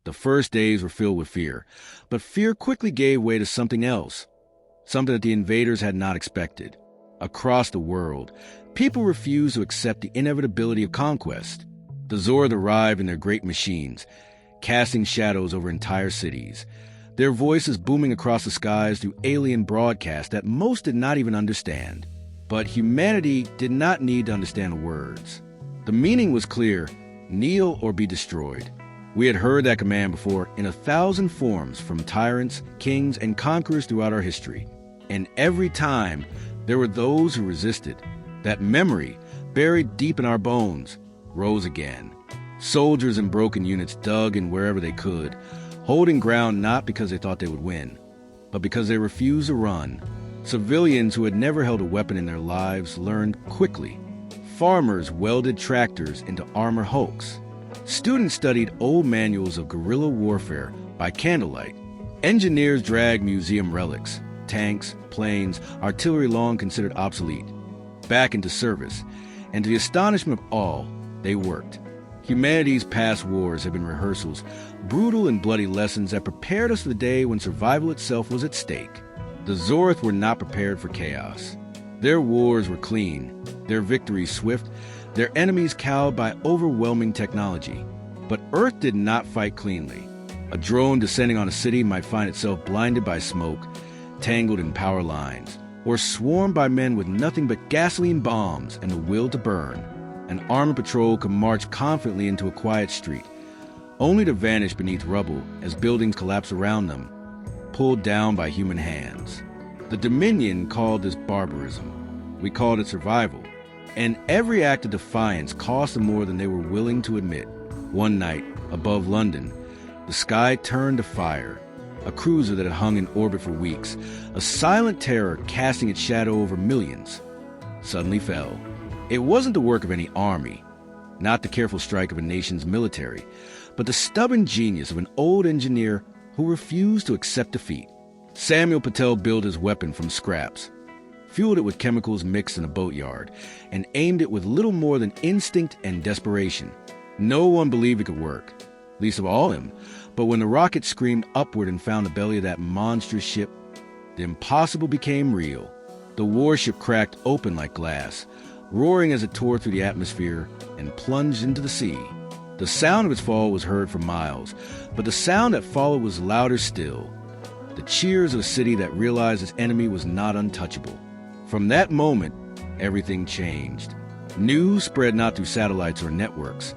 The first days were filled with fear, but fear quickly gave way to something else, something that the invaders had not expected. Across the world, people refused to accept the inevitability of conquest. The Zorth arrived in their great machines, casting shadows over entire cities, their voices booming across the skies through alien broadcasts that most did not even understand. But humanity did not need to understand the words. The meaning was clear: kneel or be destroyed. We had heard that command before in 1,000 forms from tyrants, kings, and conquerors throughout our history. And every time, there were those who resisted. That memory, buried deep in our bones, rose again. Soldiers in broken units dug in wherever they could, holding ground not because they thought they would win, but because they refused to run. Civilians who had never held a weapon in their lives learned quickly. Farmers welded tractors into armor hulks. Students studied old manuals of guerrilla warfare by candlelight. Engineers dragged museum relics, tanks, planes, artillery long considered obsolete, back into service, and to the astonishment of all, they worked. Humanity's past wars have been rehearsals, brutal and bloody lessons that prepared us for the day when survival itself was at stake. The Zorth were not prepared for chaos. Their wars were clean, their victories swift, their enemies cowed by overwhelming technology. But Earth did not fight cleanly. A drone descending on a city might find itself blinded by smoke, tangled in power lines, or swarmed by men with nothing but gasoline bombs and the will to burn. An armored patrol could march confidently into a quiet street, only to vanish beneath rubble as buildings collapse around them, pulled down by human hands. The Dominion called this barbarism. We called it survival. And every act of defiance cost them more than they were willing to admit. One night, above London, the sky turned to fire. A cruiser that had hung in orbit for weeks, a silent terror casting its shadow over millions, suddenly fell. It wasn't the work of any army, not the careful strike of a nation's military, but the stubborn genius of an old engineer who refused to accept defeat. Samuel Patel built his weapon from scraps, fueled it with chemicals mixed in a boatyard, and aimed it with little more than instinct and desperation. No one believed it could work, least of all him, but when the rocket screamed upward and found the belly of that monstrous ship, the impossible became real. The warship cracked open like glass, roaring as it tore through the atmosphere and plunged into the sea. The sound of its fall was heard for miles, but the sound that followed was louder still. The cheers of a city that realized its enemy was not untouchable. From that moment, everything changed. News spread not through satellites or networks.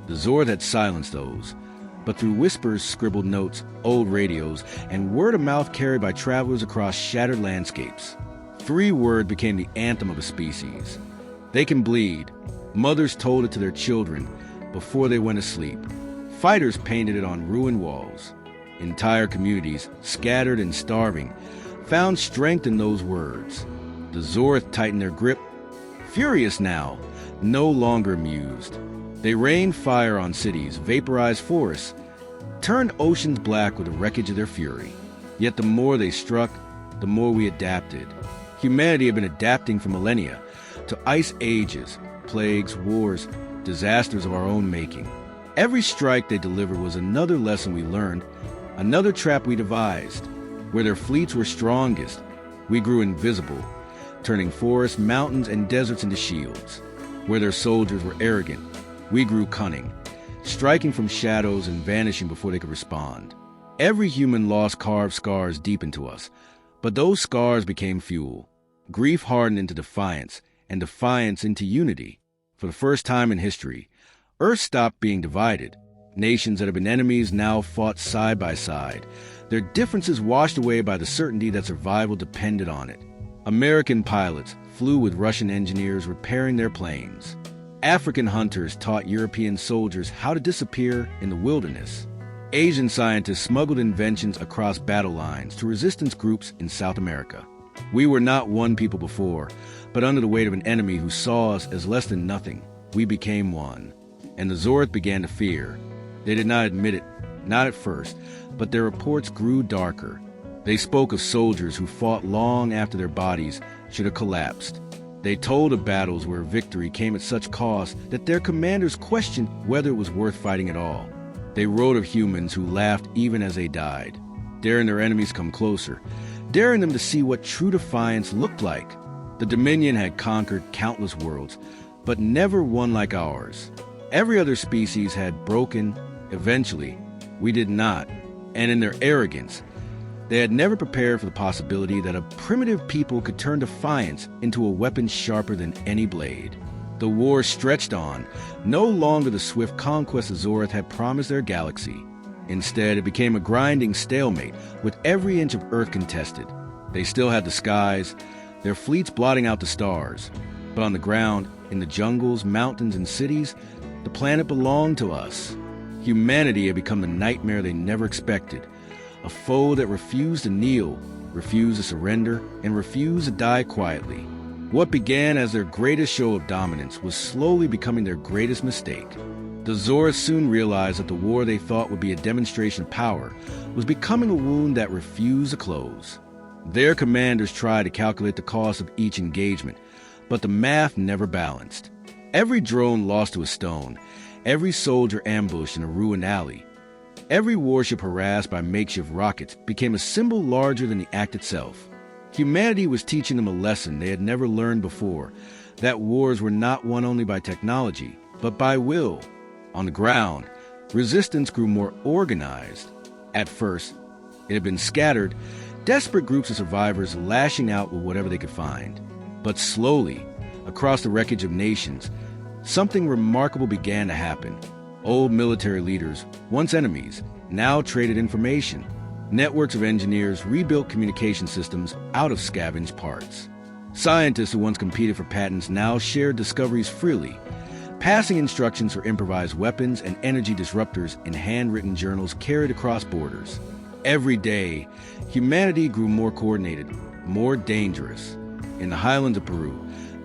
The Zorth had silenced those, but through whispers, scribbled notes, old radios, and word of mouth carried by travelers across shattered landscapes. 3-word became the anthem of a species. They can bleed. Mothers told it to their children before they went to sleep. Fighters painted it on ruined walls. Entire communities, scattered and starving, found strength in those words. The Zorth tightened their grip, furious now, no longer amused. They rained fire on cities, vaporized forests, turned oceans black with the wreckage of their fury. Yet the more they struck, the more we adapted. Humanity had been adapting for millennia to ice ages, plagues, wars, disasters of our own making. Every strike they delivered was another lesson we learned, another trap we devised. Where their fleets were strongest, we grew invisible, turning forests, mountains, and deserts into shields. Where their soldiers were arrogant, we grew cunning, striking from shadows and vanishing before they could respond. Every human loss carved scars deep into us, but those scars became fuel. Grief hardened into defiance, and defiance into unity. For the first time in history, Earth stopped being divided. Nations that had been enemies now fought side by side, their differences washed away by the certainty that survival depended on it. American pilots flew with Russian engineers repairing their planes. African hunters taught European soldiers how to disappear in the wilderness. Asian scientists smuggled inventions across battle lines to resistance groups in South America. We were not one people before, but under the weight of an enemy who saw us as less than nothing, we became one. And the Zorth began to fear. They did not admit it, not at first, but their reports grew darker. They spoke of soldiers who fought long after their bodies should have collapsed. They told of battles where victory came at such cost that their commanders questioned whether it was worth fighting at all. They wrote of humans who laughed even as they died, daring their enemies come closer, daring them to see what true defiance looked like. The Dominion had conquered countless worlds, but never one like ours. Every other species had broken. Eventually, we did not. And in their arrogance, they had never prepared for the possibility that a primitive people could turn defiance into a weapon sharper than any blade. The war stretched on, no longer the swift conquest Azoreth had promised their galaxy. Instead, it became a grinding stalemate, with every inch of Earth contested. They still had the skies, their fleets blotting out the stars. But on the ground, in the jungles, mountains, and cities, the planet belonged to us. Humanity had become the nightmare they never expected, a foe that refused to kneel, refused to surrender, and refused to die quietly. What began as their greatest show of dominance was slowly becoming their greatest mistake. The Zorth soon realized that the war they thought would be a demonstration of power was becoming a wound that refused to close. Their commanders tried to calculate the cost of each engagement, but the math never balanced. Every drone lost to a stone, every soldier ambushed in a ruined alley, every warship harassed by makeshift rockets became a symbol larger than the act itself. Humanity was teaching them a lesson they had never learned before, that wars were not won only by technology, but by will. On the ground, resistance grew more organized. At first, it had been scattered, desperate groups of survivors lashing out with whatever they could find. But slowly, across the wreckage of nations, something remarkable began to happen. Old military leaders, once enemies, now traded information. Networks of engineers rebuilt communication systems out of scavenged parts. Scientists who once competed for patents now shared discoveries freely, passing instructions for improvised weapons and energy disruptors in handwritten journals carried across borders. Every day, humanity grew more coordinated, more dangerous. In the highlands of Peru,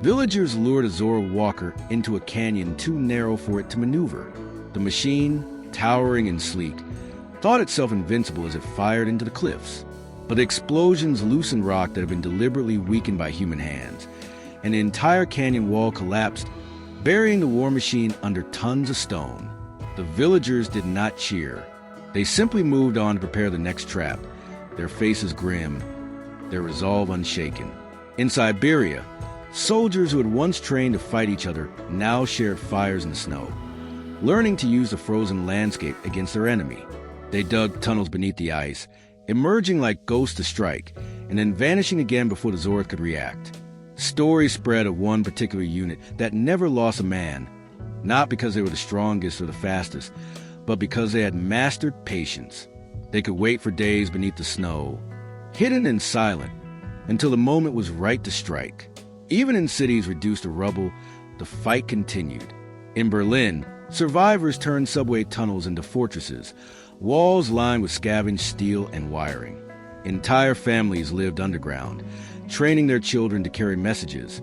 villagers lured a Zora walker into a canyon too narrow for it to maneuver. The machine, towering and sleek, thought itself invincible as it fired into the cliffs. But the explosions loosened rock that had been deliberately weakened by human hands, and the entire canyon wall collapsed, burying the war machine under tons of stone. The villagers did not cheer. They simply moved on to prepare the next trap, their faces grim, their resolve unshaken. In Siberia, soldiers who had once trained to fight each other now shared fires in the snow, learning to use the frozen landscape against their enemy. They dug tunnels beneath the ice, emerging like ghosts to strike, and then vanishing again before the Zorth could react. Stories spread of one particular unit that never lost a man, not because they were the strongest or the fastest, but because they had mastered patience. They could wait for days beneath the snow, hidden and silent, until the moment was right to strike. Even in cities reduced to rubble, the fight continued. In Berlin, survivors turned subway tunnels into fortresses, walls lined with scavenged steel and wiring. Entire families lived underground, training their children to carry messages,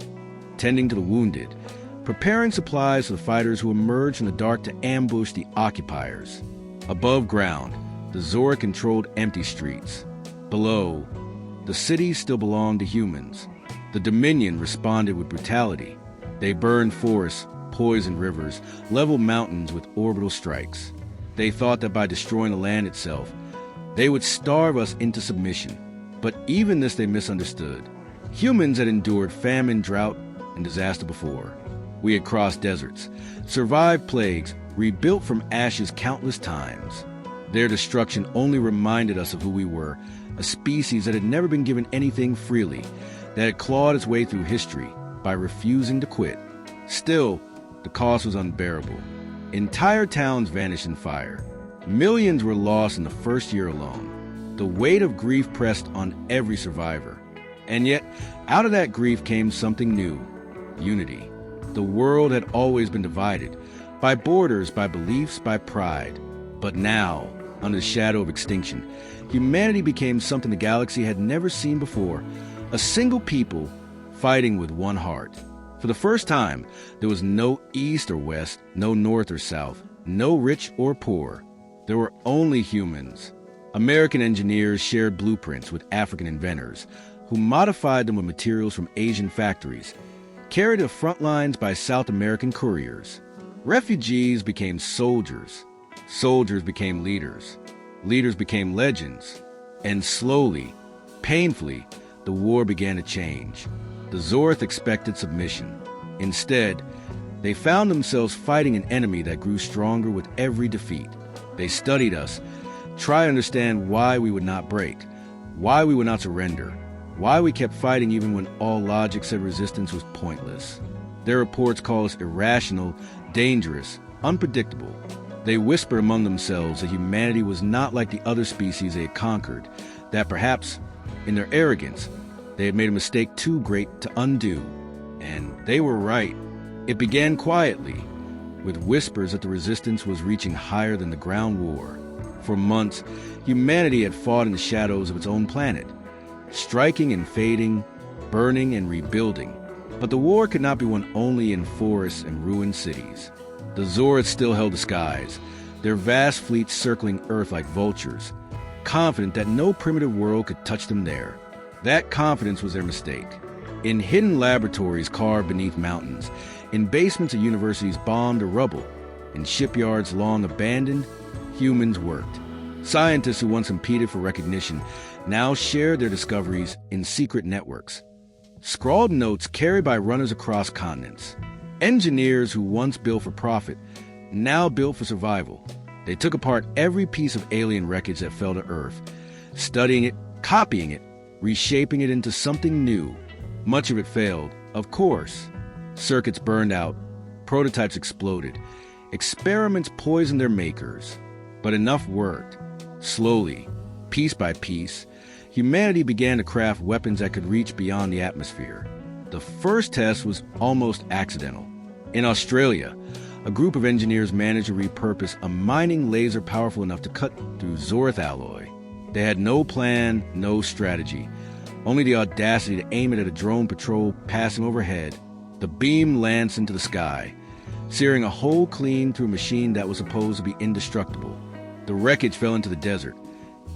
tending to the wounded, preparing supplies for the fighters who emerged from the dark to ambush the occupiers. Above ground, the Zora controlled empty streets. Below, the cities still belonged to humans. The Dominion responded with brutality. They burned forests, poisoned rivers, leveled mountains with orbital strikes. They thought that by destroying the land itself, they would starve us into submission. But even this they misunderstood. Humans had endured famine, drought, and disaster before. We had crossed deserts, survived plagues, rebuilt from ashes countless times. Their destruction only reminded us of who we were, a species that had never been given anything freely, that had clawed its way through history by refusing to quit. Still, the cost was unbearable. Entire towns vanished in fire. Millions were lost in the first year alone. The weight of grief pressed on every survivor. And yet, out of that grief came something new: unity. The world had always been divided, by borders, by beliefs, by pride. But now, under the shadow of extinction, humanity became something the galaxy had never seen before, a single people fighting with one heart. For the first time, there was no east or west, no north or south, no rich or poor. There were only humans. American engineers shared blueprints with African inventors, who modified them with materials from Asian factories, carried to the front lines by South American couriers. Refugees became soldiers. Soldiers became leaders. Leaders became legends. And slowly, painfully, the war began to change. The Zorth expected submission. Instead, they found themselves fighting an enemy that grew stronger with every defeat. They studied us, tried to understand why we would not break, why we would not surrender, why we kept fighting even when all logic said resistance was pointless. Their reports call us irrational, dangerous, unpredictable. They whispered among themselves that humanity was not like the other species they had conquered, that perhaps, in their arrogance, they had made a mistake too great to undo. And they were right. It began quietly, with whispers that the resistance was reaching higher than the ground war. For months, humanity had fought in the shadows of its own planet, striking and fading, burning and rebuilding. But the war could not be won only in forests and ruined cities. The Zords still held the skies, their vast fleets circling Earth like vultures, confident that no primitive world could touch them there. That confidence was their mistake. In hidden laboratories carved beneath mountains, in basements of universities bombed to rubble, in shipyards long abandoned, humans worked. Scientists who once competed for recognition now shared their discoveries in secret networks. Scrawled notes carried by runners across continents. Engineers who once built for profit now built for survival. They took apart every piece of alien wreckage that fell to Earth, studying it, copying it, reshaping it into something new. Much of it failed, of course. Circuits burned out, prototypes exploded, experiments poisoned their makers. But enough worked. Slowly, piece by piece, humanity began to craft weapons that could reach beyond the atmosphere. The first test was almost accidental. In Australia, a group of engineers managed to repurpose a mining laser powerful enough to cut through Zorth alloy. They had no plan, no strategy, only the audacity to aim it at a drone patrol passing overhead. The beam lanced into the sky, searing a hole clean through a machine that was supposed to be indestructible. The wreckage fell into the desert,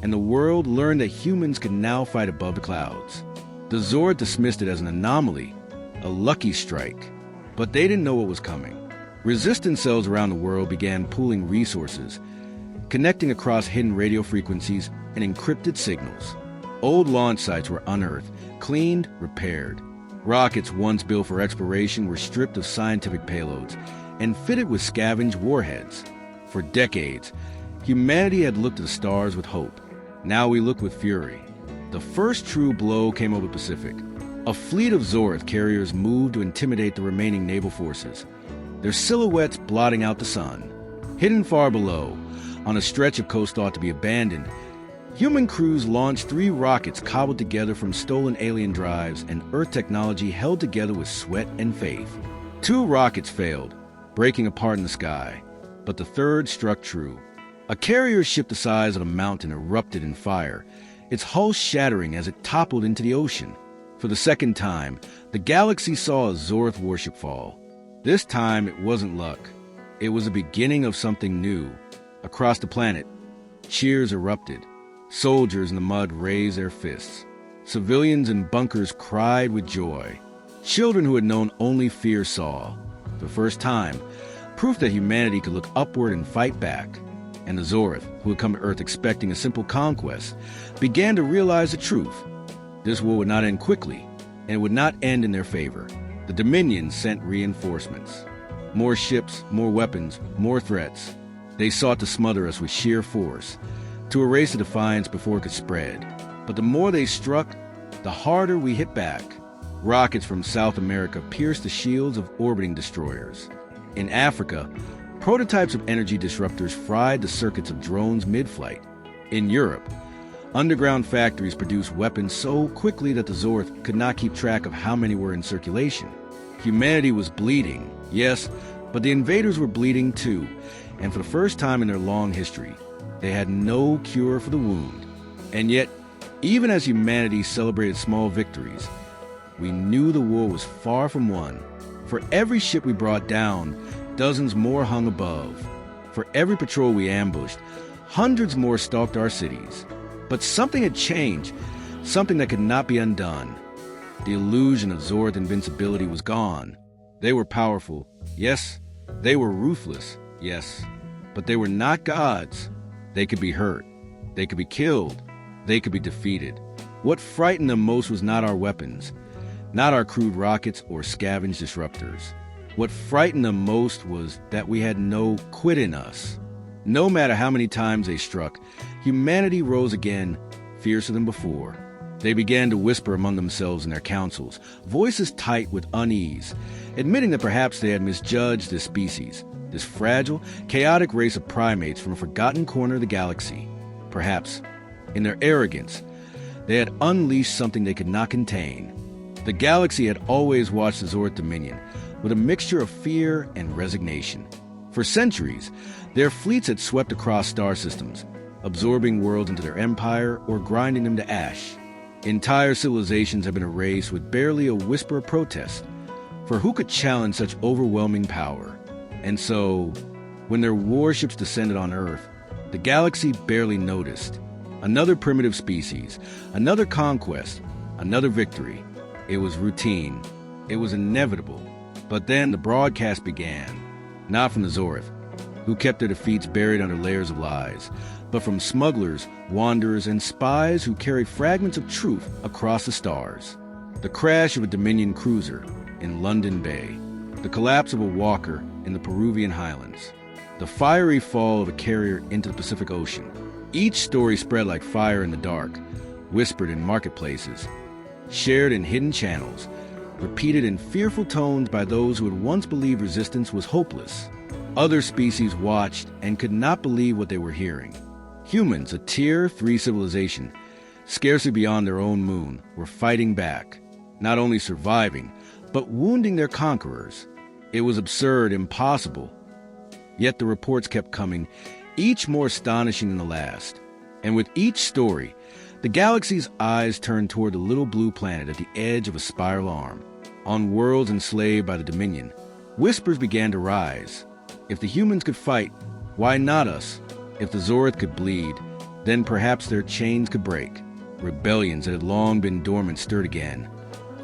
and the world learned that humans could now fight above the clouds. The Zord dismissed it as an anomaly, a lucky strike, but they didn't know what was coming. Resistance cells around the world began pooling resources, connecting across hidden radio frequencies and encrypted signals. Old launch sites were unearthed, cleaned, repaired. Rockets once built for exploration were stripped of scientific payloads and fitted with scavenged warheads. For decades, humanity had looked to the stars with hope. Now we look with fury. The first true blow came over the Pacific. A fleet of Zorth carriers moved to intimidate the remaining naval forces, their silhouettes blotting out the sun. Hidden far below, on a stretch of coast thought to be abandoned, human crews launched 3 rockets cobbled together from stolen alien drives and Earth technology held together with sweat and faith. 2 rockets failed, breaking apart in the sky, but the third struck true. A carrier ship the size of a mountain erupted in fire, its hull shattering as it toppled into the ocean. For the second time, the galaxy saw a Zorth warship fall. This time, it wasn't luck. It was the beginning of something new. Across the planet, cheers erupted. Soldiers in the mud raised their fists. Civilians in bunkers cried with joy. Children who had known only fear saw, for the first time, proof that humanity could look upward and fight back. And the Zorth, who had come to Earth expecting a simple conquest, began to realize the truth. This war would not end quickly, and it would not end in their favor. The Dominions sent reinforcements. More ships, more weapons, more threats. They sought to smother us with sheer force, to erase the defiance before it could spread. But the more they struck, the harder we hit back. Rockets from South America pierced the shields of orbiting destroyers. In Africa, prototypes of energy disruptors fried the circuits of drones mid-flight. In Europe, underground factories produced weapons so quickly that the Zorth could not keep track of how many were in circulation. Humanity was bleeding, yes, but the invaders were bleeding too, and for the first time in their long history, they had no cure for the wound. And yet, even as humanity celebrated small victories, we knew the war was far from won. For every ship we brought down, dozens more hung above. For every patrol we ambushed, hundreds more stalked our cities. But something had changed, something that could not be undone. The illusion of Zorth invincibility was gone. They were powerful, yes. They were ruthless, yes. But they were not gods. They could be hurt. They could be killed. They could be defeated. What frightened them most was not our weapons, not our crude rockets or scavenged disruptors. What frightened them most was that we had no quit in us. No matter how many times they struck, humanity rose again, fiercer than before. They began to whisper among themselves in their councils, voices tight with unease, admitting that perhaps they had misjudged this species, this fragile, chaotic race of primates from a forgotten corner of the galaxy. Perhaps, in their arrogance, they had unleashed something they could not contain. The galaxy had always watched the Zorth Dominion with a mixture of fear and resignation. For centuries, their fleets had swept across star systems, absorbing worlds into their empire or grinding them to ash. Entire civilizations have been erased with barely a whisper of protest, for who could challenge such overwhelming power? And so, when their warships descended on Earth, the galaxy barely noticed. Another primitive species, another conquest, another victory. It was routine. It was inevitable. But then the broadcast began, not from the Zorth, who kept their defeats buried under layers of lies, but from smugglers, wanderers, and spies who carried fragments of truth across the stars. The crash of a Dominion cruiser in London Bay, the collapse of a walker in the Peruvian highlands, the fiery fall of a carrier into the Pacific Ocean. Each story spread like fire in the dark, whispered in marketplaces, shared in hidden channels, repeated in fearful tones by those who had once believed resistance was hopeless. Other species watched and could not believe what they were hearing. Humans, a Tier 3 civilization, scarcely beyond their own moon, were fighting back, not only surviving, but wounding their conquerors. It was absurd, impossible. Yet the reports kept coming, each more astonishing than the last. And with each story, the galaxy's eyes turned toward the little blue planet at the edge of a spiral arm. On worlds enslaved by the Dominion, whispers began to rise. If the humans could fight, why not us? If the Zorth could bleed, then perhaps their chains could break. Rebellions that had long been dormant stirred again,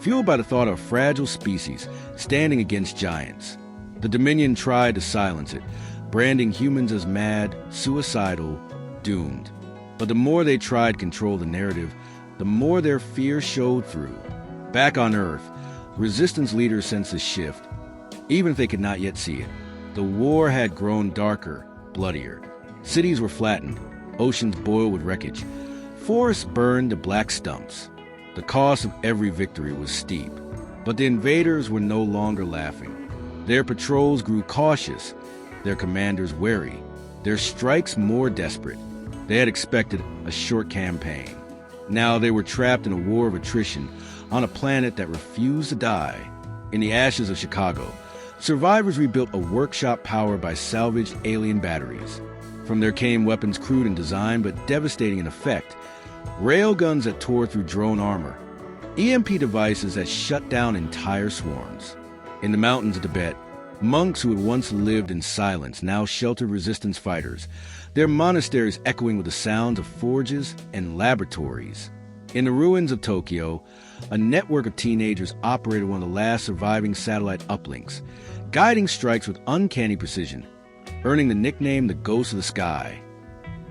fueled by the thought of a fragile species standing against giants. The Dominion tried to silence it, branding humans as mad, suicidal, doomed. But the more they tried to control the narrative, the more their fear showed through. Back on Earth, Resistance leaders sensed a shift, even if they could not yet see it. The war had grown darker, bloodier. Cities were flattened, oceans boiled with wreckage, forests burned to black stumps. The cost of every victory was steep, but the invaders were no longer laughing. Their patrols grew cautious, their commanders wary, their strikes more desperate. They had expected a short campaign. Now they were trapped in a war of attrition on a planet that refused to die. In the ashes of Chicago, survivors rebuilt a workshop powered by salvaged alien batteries. From there came weapons crude in design but devastating in effect, railguns that tore through drone armor, EMP devices that shut down entire swarms. In the mountains of Tibet, monks who had once lived in silence now sheltered resistance fighters, their monasteries echoing with the sounds of forges and laboratories. In the ruins of Tokyo, a network of teenagers operated one of the last surviving satellite uplinks, guiding strikes with uncanny precision, earning the nickname the Ghost of the Sky.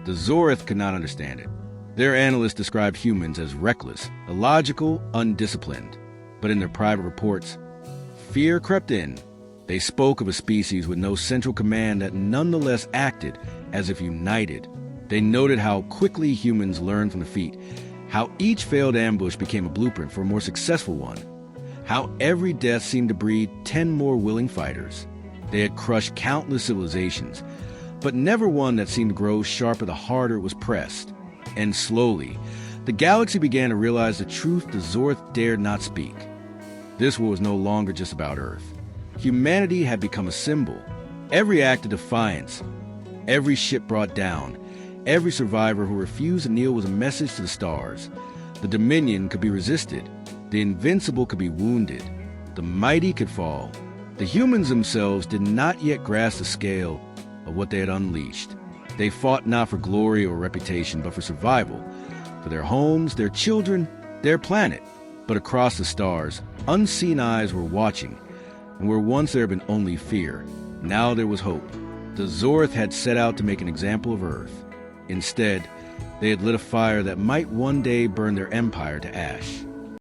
The Zorth could not understand it. Their analysts described humans as reckless, illogical, undisciplined. But in their private reports, fear crept in. They spoke of a species with no central command that nonetheless acted as if united. They noted how quickly humans learned from defeat, how each failed ambush became a blueprint for a more successful one, how every death seemed to breed 10 more willing fighters. They had crushed countless civilizations, but never one that seemed to grow sharper the harder it was pressed. And slowly, the galaxy began to realize the truth the Zorth dared not speak. This war was no longer just about Earth. Humanity had become a symbol. Every act of defiance, every ship brought down, every survivor who refused to kneel was a message to the stars. The Dominion could be resisted. The invincible could be wounded. The mighty could fall. The humans themselves did not yet grasp the scale of what they had unleashed. They fought not for glory or reputation, but for survival, for their homes, their children, their planet. But across the stars, unseen eyes were watching, and where once there had been only fear, now there was hope. The Zorth had set out to make an example of Earth. Instead, they had lit a fire that might one day burn their empire to ash.